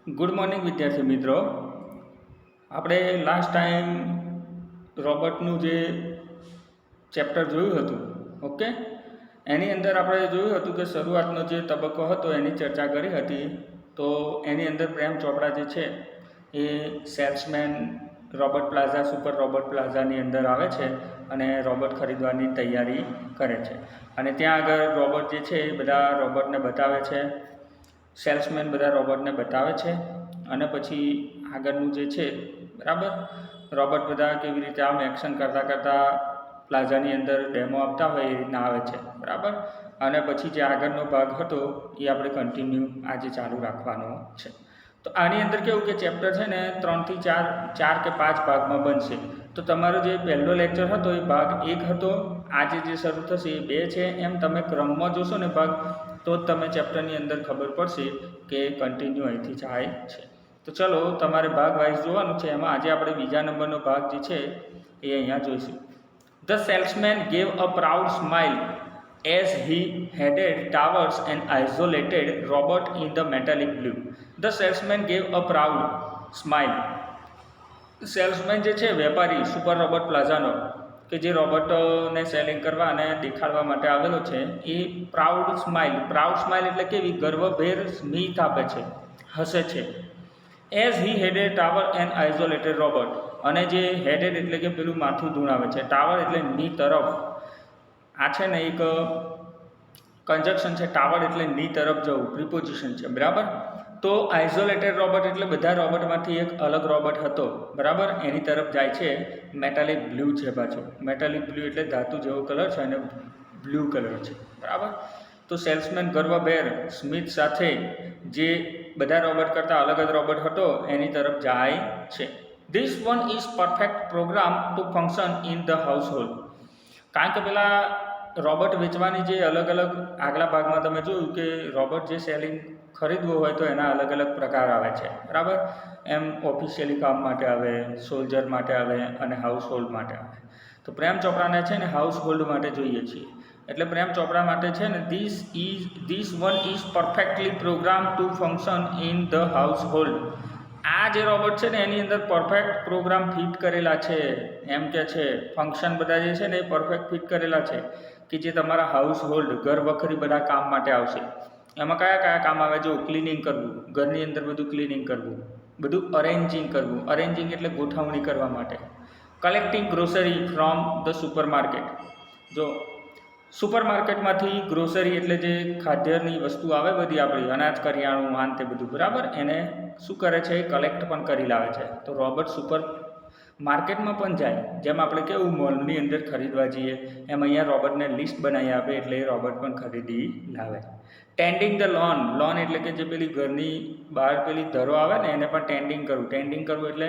Good morning વિદ્યાર્થી મિત્રો. આપણે લાસ્ટ ટાઈમ રોબોટનું જે ચેપ્ટર જોયું હતું, ઓકે, એની અંદર આપણે જોયું હતું કે શરૂઆતનો જે તબક્કો હતો એની ચર્ચા કરી હતી. તો એની અંદર પ્રેમ ચોપડા જે છે એ salesman robot plaza super robot પ્લાઝાની અંદર આવે છે અને રોબોટ ખરીદવાની તૈયારી કરે છે. અને ત્યાં આગળ રોબોટ જે છે એ બધા રોબોટને બતાવે છે, સેલ્સમેન બધા રોબોટને બતાવે છે અને પછી આગળનું જે છે બરાબર રોબોટ બધા કેવી રીતે આમ એક્શન કરતાં કરતાં પ્લાઝાની અંદર ડેમો આપતા હોય એ રીતના આવે છે બરાબર. અને પછી જે આગળનો ભાગ હતો એ આપણે કન્ટિન્યુ આજે ચાલુ રાખવાનો છે. તો આની અંદર કેવું કે ચેપ્ટર છે ને 3 થી 4 કે 5 ભાગમાં બનશે. તો તમારો જે પહેલો લેક્ચર હતો એ ભાગ 1 હતો, આજે જે શરૂ થશે એ 2 છે. એમ તમે ક્રમમાં જોશો ને ભાગ, તો જ તમે ચેપ્ટરની અંદર ખબર પડશે કે કન્ટિન્યુ અહીંથી જાય છે. તો ચલો તમારે ભાગ વાઇઝ જોવાનું છે. એમાં આજે આપણે બીજા નંબરનો ભાગ જે છે એ અહીંયા જોઈશું. The salesman gave a proud smile as he headed towards an isolated robot in the metallic blue. The salesman gave a proud smile. Salesman જે છે વેપારી સુપર રોબોટ પ્લાઝાનો કે જે રોબોટોને સેલિંગ કરવા અને દેખાડવા માટે આવેલો છે, એ પ્રાઉડ સ્માઇલ એટલે કેવી ગર્વભેર સ્મિત આપે છે, હસે છે. As he headed tower an isolated robot, અને જે હેડેડ એટલે કે પેલું માથું ધૂણાવે છે, ટાવર એટલે ની તરફ. આ છે ને એક કન્જક્શન છે, ટાવર એટલે ની તરફ જવું, પ્રિપોઝિશન છે બરાબર. તો આઇસોલેટેડ રોબોટ એટલે બધા રોબોટમાંથી એક અલગ રોબોટ હતો બરાબર, એની તરફ જાય છે. મેટાલિક બ્લુ છે પાછો, મેટાલિક બ્લુ એટલે ધાતુ જેવો કલર છે અને બ્લુ કલર છે બરાબર. તો સેલ્સમેન ગર્વભેર સ્મિત સાથે જે બધા રોબોટ કરતાં અલગ જ રોબોટ હતો એની તરફ જાય છે. This one is perfect program to function in the household. કારણ કે પેલા રોબોટ વેચવાની જે અલગ અલગ આગલા ભાગમાં તમે જોયું કે રોબોટ જે સેલિંગ ખરીદવું હોય તો એના અલગ અલગ પ્રકાર આવે છે બરાબર. એમ ઓફિશિયલી કામ માટે આવે, સોલ્જર માટે આવે અને હાઉસહોલ્ડ માટે આવે. તો પ્રેમ ચોપડાને છે ને હાઉસહોલ્ડ માટે જોઈએ છીએ. એટલે પ્રેમ ચોપડા માટે છે ને this one is perfectly program to function in the household. આ જે રોબોટ છે ને એની અંદર પરફેક્ટ પ્રોગ્રામ ફિટ કરેલા છે, એમ કે છે ફંક્શન બધા જે છે ને એ પરફેક્ટ ફિટ કરેલા છે કે જે તમારા હાઉસહોલ્ડ ઘર વખરી બધા કામ માટે આવશે. એમાં કયા કયા કામ આવે? જો ક્લિનિંગ કરવું, ઘરની અંદર બધું ક્લિનિંગ કરવું, બધું અરેન્જિંગ કરવું, અરેન્જિંગ એટલે ગોઠવણી કરવા માટે. Collecting grocery from the supermarket. જો સુપરમાર્કેટમાંથી ગ્રોસરી એટલે જે ખાદ્યની વસ્તુ આવે બધી આપણી અનાજ કરિયાણું આન તે બધું બરાબર, એને શું કરે છે? કલેક્ટ પણ કરી લાવે છે. તો રોબોટ સુપર માર્કેટમાં પણ જાય. જેમ આપણે કેવું મોલની અંદર ખરીદવા જઈએ એમ અહીંયા રોબોટને લિસ્ટ બનાવી આપે એટલે એ રોબોટ પણ ખરીદી લાવે. ટેન્ડિંગ ધ લોન એટલે કે જે પેલી ઘરની બહાર પેલી ધરો આવે ને એને પણ ટેન્ડિંગ કરવું એટલે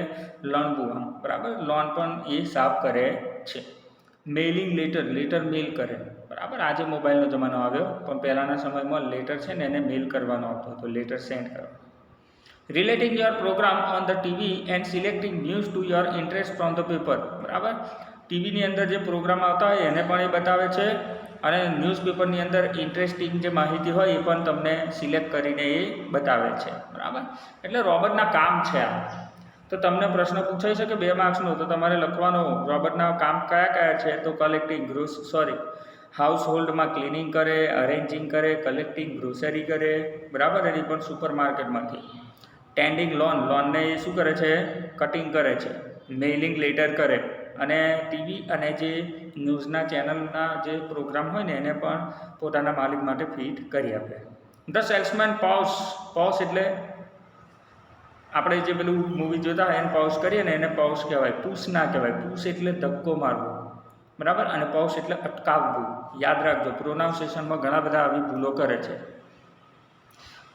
લણવું આમ બરાબર. લોન પણ એ સાફ કરે છે. મેઇલિંગ લેટર મેઇલ કરે બરાબર. આજે મોબાઈલનો જમાનો આવ્યો પણ પહેલાંના સમયમાં લેટર છે ને એને મેઇલ કરવાનો આવતો હતો, લેટર સેન્ડ કરવાનો. Relating your program on the TV and selecting news to your interest from the paper બરાબર. ટીવીની અંદર જે પ્રોગ્રામ આવતા હોય એને પણ એ બતાવે છે અને ન્યૂઝપેપરની અંદર ઇન્ટરેસ્ટિંગ જે માહિતી હોય એ પણ તમને સિલેક્ટ કરીને એ બતાવે છે બરાબર. એટલે રોબોટના કામ છે આ. તો તમને પ્રશ્ન પૂછાઈ શકે 2 માર્ક્સનો, તો તમારે લખવાનો રોબોટના કામ કયા કયા છે. તો કલેક્ટિંગ હાઉસહોલ્ડમાં ક્લિનિંગ કરે, અરેન્જિંગ કરે, કલેક્ટિંગ ગ્રોસરી કરે બરાબર, એની પણ સુપરમાર્કેટમાંથી. ટેન્ડિંગ લોનને એ શું કરે છે? કટિંગ કરે છે. મેઇલિંગ લેટર કરે અને ટીવી અને જે ન્યૂઝના ચેનલના જે પ્રોગ્રામ હોય ને એને પણ પોતાના માલિક માટે ફિટ કરી આપે. ધ સેલ્સમેન પોઝ એટલે આપણે જે પેલું મૂવી જોતા હોય એને પોઝ કરીએ ને એને પોઝ કહેવાય, પુશ ના કહેવાય. પુશ એટલે ધક્કો મારવો બરાબર અને પોઝ એટલે અટકાવવું. યાદ રાખજો, પ્રોનાઉન્સિએશનમાં ઘણા બધા આવી ભૂલો કરે છે.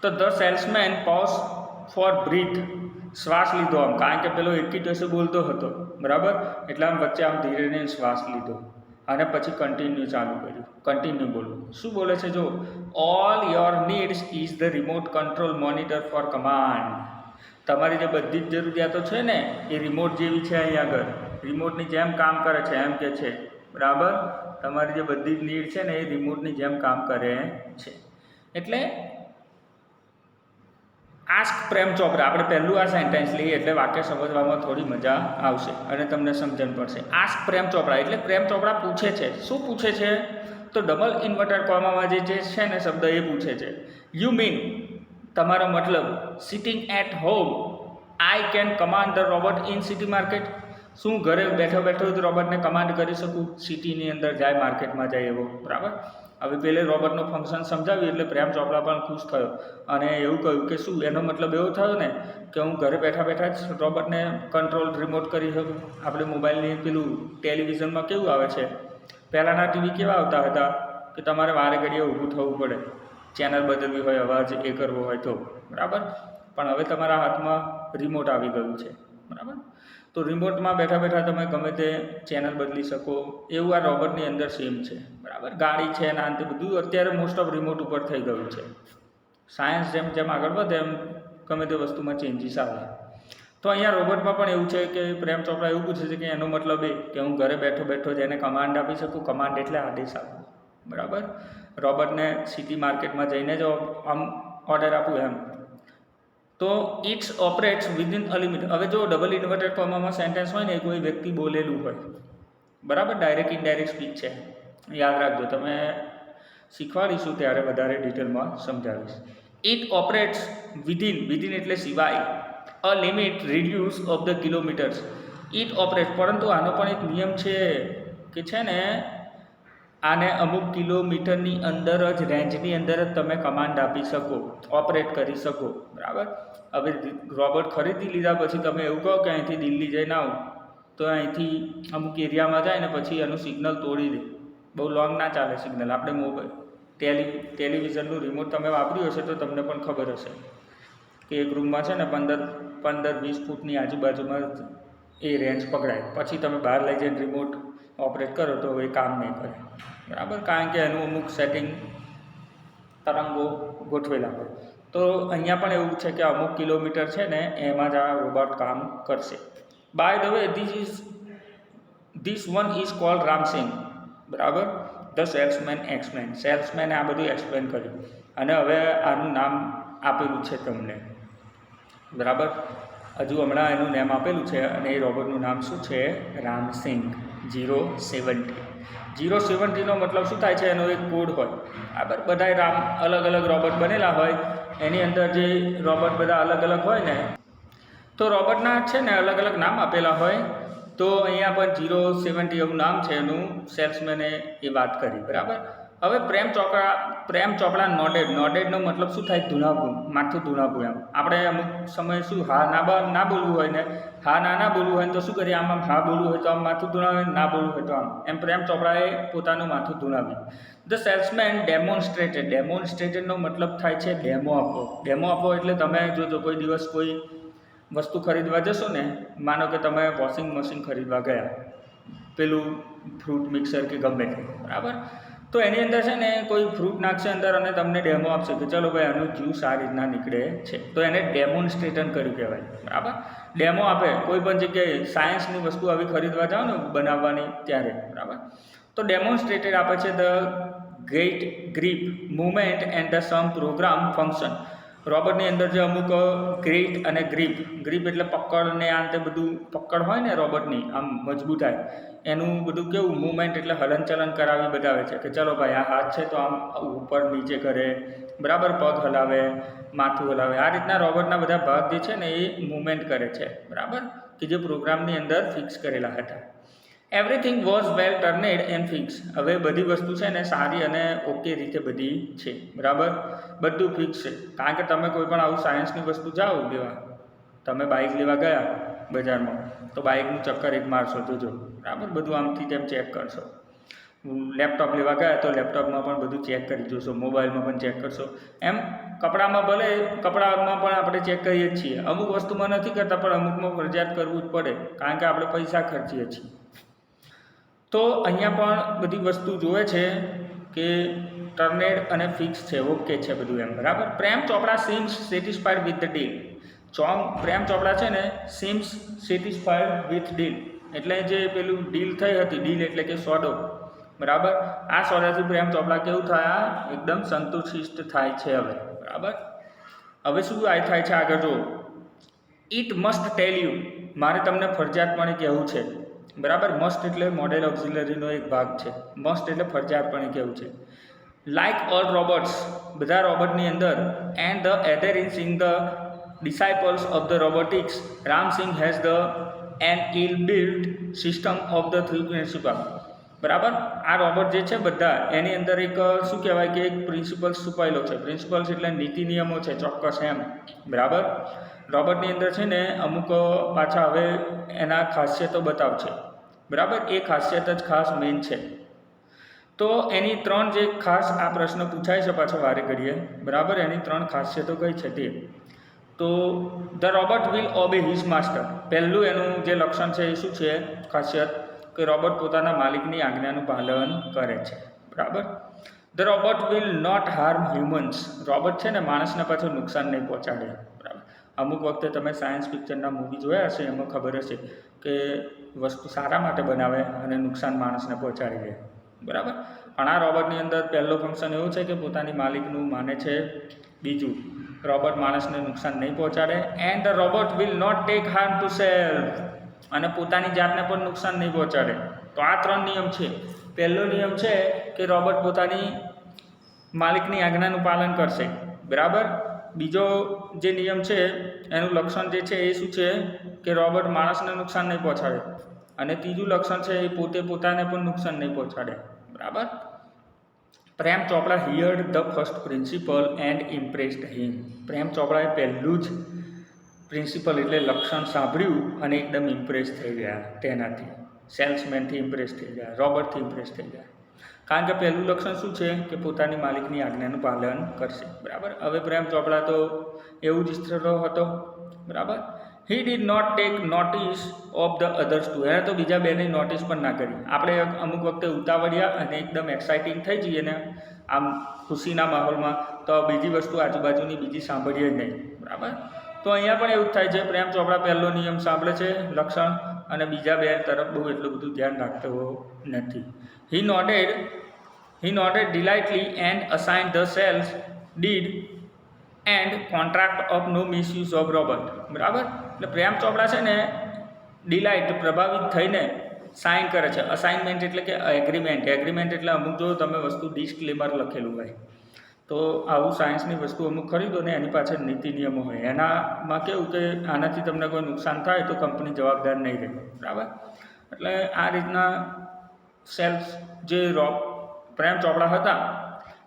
તો the salesman pause for breath, શ્વાસ લીધો આમ, કારણ કે પેલો એકી બોલતો હતો બરાબર, એટલે આમ વચ્ચે આમ ધીરે શ્વાસ લીધો અને પછી કન્ટિન્યુ બોલવું. શું બોલે છે? જો all your needs is the remote control monitor for command. તમારી જે બધી જ જરૂરિયાતો છે ને એ રિમોટ જેવી છે. અહીં આગળ રિમોટની જેમ કામ કરે છે એમ કે છે બરાબર. તમારી જે બધી જ નીડ છે ને એ રિમોટની જેમ કામ કરે છે. એટલે આસ્ક પ્રેમ ચોપરા, આપણે પહેલું આ સેન્ટેન્સ લઈએ એટલે વાક્ય સમજવામાં થોડી મજા આવશે અને તમને સમજણ પડશે. આસ્ક પ્રેમ ચોપરા એટલે પ્રેમ ચોપરા પૂછે છે. શું પૂછે છે? તો ડબલ ઇન્વર્ટેડ કોમામાં જે છે ને શબ્દ એ પૂછે છે. યુ મીન, તમારો મતલબ, sitting at home I can command the robot in city market, શું ઘરે બેઠો બેઠો જ રોબોટને કમાન્ડ કરી શકું, સિટીની અંદર જાય, માર્કેટમાં જાય એવો. બરાબર. હવે પેલે રોબોટનું ફંક્શન સમજાવ્યું એટલે પ્રેમ ચોપરા પણ ખુશ થયો અને એવું કહ્યું કે શું એનો મતલબ એવો થયો ને કે હું ઘરે બેઠા બેઠા જ રોબોટને કંટ્રોલ રિમોટ કરી શકું. આપણે મોબાઈલની પેલું ટેલિવિઝનમાં કેવું આવે છે, પહેલાંના ટીવી કેવા આવતા હતા કે તમારે વારે ઘડીએ ઊભું થવું પડે, ચેનલ બદલવી હોય, અવાજ એ કરવો હોય તો. બરાબર. પણ હવે તમારા હાથમાં રિમોટ આવી ગયું છે. બરાબર. તો રિમોટમાં બેઠા બેઠા તમે ગમે તે ચેનલ બદલી શકો. એવું આ રોબોટની અંદર સેમ છે. બરાબર. ગાડી છે ને આ તે બધું અત્યારે મોસ્ટ ઓફ રિમોટ ઉપર થઈ ગયું છે. સાયન્સ જેમ જેમ આગળ વધે એમ ગમે તે વસ્તુમાં ચેન્જીસ આવે. તો અહીંયા રોબોટમાં પણ એવું છે કે પ્રેમ ચોપરા એવું પૂછે છે કે એનો મતલબ એ કે હું ઘરે બેઠો બેઠો જ એને કમાન્ડ આપી શકું. કમાન્ડ એટલે આદેશ આપવો. બરાબર. રોબોટને સિટી માર્કેટમાં જઈને જ આમ ઓર્ડર આપું એમ. તો it's operates within a limit. હવે જો ડબલ ઇન્વર્ટેડ કોમામાં સેન્ટેન્સ હોય ને એ કોઈ વ્યક્તિ બોલેલું હોય. બરાબર. ડાયરેક્ટ ઇનડાયરેક્ટ સ્પીચ છે. યાદ રાખજો, તમે શીખવાડીશું ત્યારે વધારે ડિટેલમાં સમજાવીશ. ઇટ ઓપરેટ્સ વિધિન એટલે સિવાય, a limit radius of the kilometres. It operates, પરંતુ આનો પણ એક નિયમ છે કે છે ને આને અમુક કિલોમીટરની અંદર જ, રેન્જની અંદર જ તમે કમાન્ડ આપી શકો, ઓપરેટ કરી શકો. બરાબર. હવે રોબોટ ખરીદી લીધા પછી તમે એવું કહો કે અહીંથી દિલ્હી જઈને આવું, તો અહીંથી અમુક એરિયામાં જાય ને પછી એનું સિગ્નલ તોડી દે. બહુ લોંગ ના ચાલે સિગ્નલ. આપણે મોબાઈલ ટેલિવિઝનનું રિમોટ તમે વાપર્યું હશે તો તમને પણ ખબર હશે કે એક રૂમમાં છે ને 15-20 ફૂટની આજુબાજુમાં એ રેન્જ પકડાય. પછી તમે બહાર લઈ જઈને રિમોટ ઓપરેટ કરો તો એ કામ નહીં કરે. બરાબર. કારણ કે એનું અમુક સેટિંગ તરંગો ગોઠવેલા હોય. તો અહીંયા પણ એવું છે કે અમુક કિલોમીટર છે ને એમાં જ આ રોબોટ કામ કરશે. By the way this one is called Ramsingh. બરાબર. The salesman explain. સેલ્સમેને આ બધું એક્સપ્લેન કર્યું અને હવે આનું નામ આપેલું છે તમને. બરાબર. હજુ હમણાં એનું નામ આપેલું છે અને એ રોબોટનું નામ શું છે? રામસિંગ 070. 070નો મતલબ શું થાય છે? એનો એક કોડ હોય. બરાબર. બધાય રામ અલગ અલગ રોબોટ બનેલા હોય, એની અંદર જે રોબોટ બધા અલગ અલગ હોય ને, તો રોબોટના છે ને અલગ અલગ નામ આપેલા હોય. તો અહીંયા પણ 070 એવું નામ છે એનું. સેલ્સમેને એ વાત કરી. બરાબર. હવે પ્રેમ ચોપડા નોડેડનો મતલબ શું થાય? ધૂણાવવું, માથું ધૂણાવવું એમ. આપણે અમુક સમય શું હા ના બોલવું હોય ને, હા ના બોલવું હોય ને તો શું કરીએ? આમ હા બોલવું હોય તો આમ માથું ધૂણાવે, ના બોલવું હોય તો આમ. એમ પ્રેમ ચોપડાએ પોતાનું માથું ધૂણાવ્યું. ધ સેલ્સમેન ડેમોન્સ્ટ્રેટેડનો મતલબ થાય છે ડેમો આપવો. ડેમો આપવો એટલે તમે જો કોઈ દિવસ કોઈ વસ્તુ ખરીદવા જશો ને, માનો કે તમે વોશિંગ મશીન ખરીદવા ગયા, પેલું ફ્રૂટ મિક્સર કે ગમે તે. બરાબર. તો એની અંદર છે ને કોઈ ફ્રૂટ નાખશે અંદર અને તમને ડેમો આપશે કે ચલો ભાઈ આનું જ્યુસ આ રીતના નીકળે છે, તો એને ડેમોન્સ્ટ્રેશન કર્યું કહેવાય. બરાબર. ડેમો આપે કોઈ પણ જગ્યાએ. સાયન્સની વસ્તુ આવી ખરીદવા જાઓ ને બનાવવાની ત્યારે. બરાબર. તો ડેમોન્સ્ટ્રેટેડ આપે છે the great grip movement and the some program function. રોબોટની અંદર જે અમુક ગ્રીટ અને ગ્રીપ એટલે પકડ ને આ તે બધું પકડ હોય ને રોબોટની આમ મજબૂતાઈ, એનું બધું કેવું મૂવમેન્ટ એટલે હલનચલન કરાવી બતાવે છે કે ચલો ભાઈ આ હાથ છે તો આમ ઉપર નીચે કરે. બરાબર. પગ હલાવે, માથું હલાવે. આ રીતના રોબોટના બધા ભાગ જે છે ને એ મૂવમેન્ટ કરે છે. બરાબર. કે જે પ્રોગ્રામની અંદર ફિક્સ કરેલા હતા. Everything was well turned and fix. હવે બધી વસ્તુ છે ને સારી અને ઓકે રીતે બધી છે. બરાબર. બધું ફિક્સ છે. કારણ કે તમે કોઈ પણ આવું સાયન્સની વસ્તુ જાઓ લેવા, તમે બાઇક લેવા ગયા બજારમાં તો બાઇકનું ચક્કર એક મારશો જોજો. બરાબર. બધું આમથી તેમ ચેક કરશો. લેપટોપ લેવા ગયા તો લેપટોપમાં પણ બધું ચેક કરી જોશો, મોબાઈલમાં પણ ચેક કરશો. એમ કપડામાં પણ આપણે ચેક કરીએ જ છીએ. અમુક વસ્તુમાં નથી કરતા પણ અમુકમાં ફરજિયાત કરવું જ પડે કારણ કે આપણે પૈસા ખર્ચીએ છીએ. તો અહીંયા પણ બધી વસ્તુ જોવે છે કે ટર્નેડ અને ફિક્સ છે, ઓકે છે બધું એમ. બરાબર. Prem Chopra seems satisfied with the deal. Prem Chopra છે ને સીમ્સ સેટિસ્ફાઈડ વિથ ડીલ એટલે જે પેલું ડીલ થઈ હતી, ડીલ એટલે કે સોદો. બરાબર. આ સોદાથી પ્રેમ ચોપડા કેવું થયા? એકદમ સંતુષ્ટ થાય છે હવે. બરાબર. હવે શું થાય છે આગળ જો, ઇટ મસ્ટ ટેલ યુ, મારે તમને ફરજિયાતપણે કહેવું છે, બરાબર. મસ્ટ એટલે મોડેલ ઓક્ઝિલરીનો એક ભાગ છે, મસ્ટ એટલે ફરજિયાતપણે કહેવું છે. લાઇક ઓલ રોબોટ્સ, બધા રોબોટની અંદર, and the adherence in the disciples of the robotics, Ramsingh has the an ill built system of the three principle, બરાબર. આ રોબોટ જે છે બધા, એની અંદર એક શું કહેવાય કે એક પ્રિન્સિપલ્સ છુપાયેલો છે. પ્રિન્સિપલ્સ એટલે નીતિ નિયમો છે ચોક્કસ એમ, બરાબર. રોબોટની અંદર છે ને અમુક પાછા હવે એના ખાસિયતો બતાવશે, બરાબર. એ ખાસિયત જ ખાસ મેઇન છે. તો એની 3 જે ખાસ આ પ્રશ્ન પૂછાય છે પાછો વારે ઘડીએ, બરાબર. એની 3 ખાસિયતો કઈ છે તે. તો the robot will obey his master, પહેલું એનું જે લક્ષણ છે એ શું છે ખાસિયત, કે રોબોટ પોતાના માલિકની આજ્ઞાનું પાલન કરે છે, બરાબર. The robot will not harm humans, robot છે ને માણસને પાછું નુકસાન નહીં પહોંચાડે, બરાબર. અમુક વખતે તમે સાયન્સ પિક્ચરના મૂવી જોયા હશે, એમાં ખબર હશે કે વસ્તુ સારા માટે બનાવે અને નુકસાન માણસને પહોંચાડી દે, બરાબર. પણ આ રોબોટની અંદર પહેલો ફંક્શન એવું છે કે પોતાની માલિકનું માને છે. બીજું, રોબોટ માણસને નુકસાન નહીં પહોંચાડે. And the robot will not take harm to self, અને પોતાની જાતને પણ નુકસાન નહીં પહોંચાડે. તો આ 3 નિયમ છે. પહેલો નિયમ છે કે રોબોટ પોતાની માલિકની આજ્ઞાનું પાલન કરશે, બરાબર. બીજો જે નિયમ છે એનું લક્ષણ જે છે એ શું છે કે રોબોટ માણસને નુકસાન નહીં પહોંચાડે. અને ત્રીજું લક્ષણ છે એ પોતાને પણ નુકસાન નહીં પહોંચાડે, બરાબર. Prem Chopra heard the first principle and impressed him, Prem ચોપડાએ પહેલું જ પ્રિન્સિપલ એટલે લક્ષણ સાંભળ્યું અને એકદમ ઇમ્પ્રેસ થઈ ગયા તેનાથી. સેલ્સમેનથી ઇમ્પ્રેસ થઈ ગયા, રોબોટથી ઇમ્પ્રેસ થઈ ગયા. કારણ કે પહેલું લક્ષણ શું છે કે પોતાની માલિકની આજ્ઞાનું પાલન કરશે, બરાબર. હવે પ્રેમ ચોપડા તો એવું જ સ્થિર હતો, બરાબર. He did not take notice of the others too, એને તો બીજા બેની નોટિસ પણ ના કરી. આપણે અમુક વખતે ઉતાવળિયા અને એકદમ એક્સાઇટિંગ થઈ જઈએ ને આમ ખુશીના માહોલમાં, તો બીજી વસ્તુ આજુબાજુની બીજી સાંભળીએ જ નહીં, બરાબર. તો અહીંયા પણ એવું જ થાય છે. પ્રેમ ચોપડા પહેલો નિયમ સાંભળે છે લક્ષણ, અને બીજા બે તરફ બહુ એટલું બધું ધ્યાન રાખતો નથી. He noted delightly and assign the sales deed and contract of no misuse of robot, બરાબર. એટલે પ્રેમ ચોપડા છે ને ડિલાઇટ પ્રભાવિત થઈને સાઇન કરે છે. અસાઇનમેન્ટ એટલે કે એગ્રીમેન્ટ એટલે અમુક જો તમે વસ્તુ ડિસ્ક્લેમર લખેલું હોય, તો આવું સાયન્સની વસ્તુ અમુક ખરીદો ને એની પાછળ નીતિ નિયમો હોય. એનામાં કેવું કે આનાથી તમને કોઈ નુકસાન થાય તો કંપની જવાબદાર નહીં રહે, બરાબર. એટલે આ રીતના સેલ્સ જે પ્રેમ ચોપડા હતા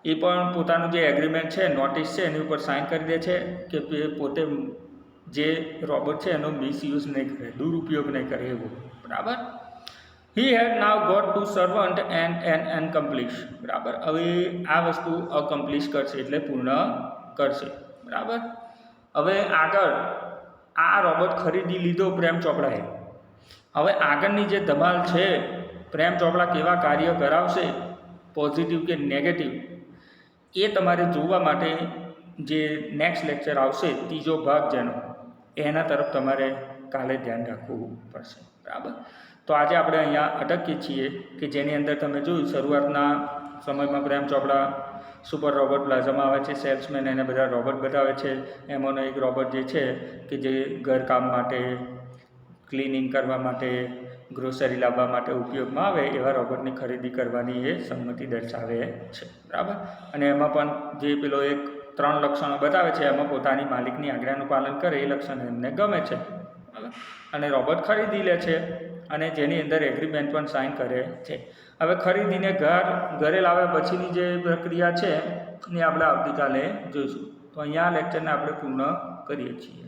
એ પણ પોતાનું જે એગ્રીમેન્ટ છે, નોટિસ છે, એની ઉપર સાઇન કરી દે છે કે પોતે જે રોબોટ છે એનો મિસયુઝ નહીં કરે, દુરુપયોગ નહીં કરે એવું, બરાબર. હી હેડ નાવ ગોટ ટુ સર્વન્ટ એન્ડ અનકમ્પ્લીશ, બરાબર. હવે આ વસ્તુ અકમ્પ્લીશ કરશે એટલે પૂર્ણ કરશે, બરાબર. હવે આગળ આ રોબોટ ખરીદી લીધો પ્રેમ ચોપડાએ. હવે આગળની જે ધમાલ છે, પ્રેમ ચોપડા કેવા કાર્ય કરાવશે, પોઝિટિવ કે નેગેટિવ, એ તમારે જોવા માટે જે નેક્સ્ટ લેક્ચર આવશે, ત્રીજો ભાગ જેનો, એના તરફ તમારે કાલે ધ્યાન રાખવું પડશે, બરાબર. તો આજે આપણે અહીંયા અટકીએ છીએ કે જેની અંદર તમે જોયું શરૂઆતના સમયમાં પ્રેમ ચોપડા સુપર રોબોટ પ્લાઝામાં આવે છે, સેલ્સમેન એને બધા રોબોટ બતાવે છે. એમાંનો એક રોબોટ જે છે કે જે ઘરકામ માટે, ક્લિનિંગ કરવા માટે, ગ્રોસરી લાવવા માટે ઉપયોગમાં આવે એવા રોબોટની ખરીદી કરવાની એ સંમતિ દર્શાવે છે, બરાબર. અને એમાં પણ જે પેલો એક 3 લક્ષણો બતાવે છે, એમાં પોતાની માલિકની આજ્ઞાનું પાલન કરે એ લક્ષણ એમને ગમે છે, બરાબર. અને રોબોટ ખરીદી લે છે અને જેની અંદર એગ્રીમેન્ટ પણ સાઇન કરે છે. હવે ખરીદીને ઘરે લાવ્યા પછીની જે પ્રક્રિયા છે એ આપણે આવતીકાલે જોઈશું. તો અહીંયા લેક્ચરને આપણે પૂર્ણ કરીએ છીએ.